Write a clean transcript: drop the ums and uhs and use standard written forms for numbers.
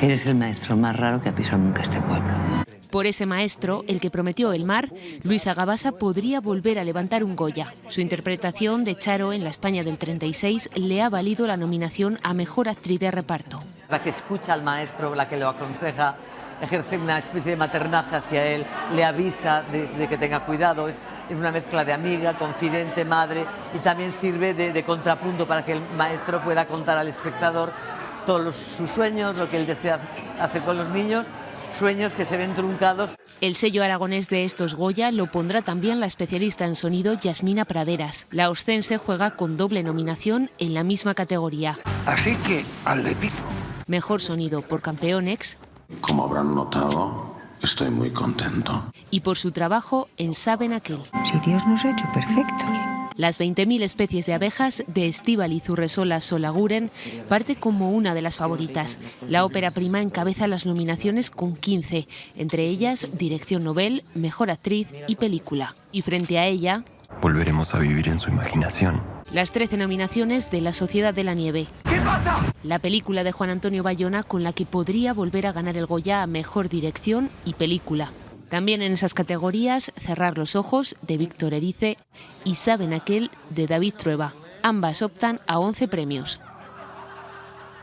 Eres el maestro más raro que ha pisado nunca este pueblo. Por ese maestro, el que prometió el mar, Luisa Gabasa podría volver a levantar un Goya. Su interpretación de Charo en la España del 36 le ha valido la nominación a Mejor Actriz de Reparto. La que escucha al maestro, la que lo aconseja, ejerce una especie de maternaje hacia él, le avisa de que tenga cuidado, es una mezcla de amiga, confidente, madre, y también sirve de contrapunto para que el maestro pueda contar al espectador todos sus sueños, lo que él desea hacer con los niños, sueños que se ven truncados. El sello aragonés de estos Goya lo pondrá también la especialista en sonido Yasmina Praderas. La oscense juega con doble nominación en la misma categoría. Así que, atletismo. Mejor sonido por Campeonex. Como habrán notado, estoy muy contento. Y por su trabajo en Saben Aquel. Si Dios nos ha hecho perfectos. Las 20.000 especies de abejas de Estíbaliz Urresola Solaguren parte como una de las favoritas. La ópera prima encabeza las nominaciones con 15, entre ellas Dirección Nobel, Mejor Actriz y Película. Y frente a ella, volveremos a vivir en su imaginación. Las 13 nominaciones de La Sociedad de la Nieve. ¿Qué pasa? La película de Juan Antonio Bayona con la que podría volver a ganar el Goya a Mejor Dirección y Película. También en esas categorías, Cerrar los ojos, de Víctor Erice, y Saben Aquel, de David Trueba. Ambas optan a 11 premios.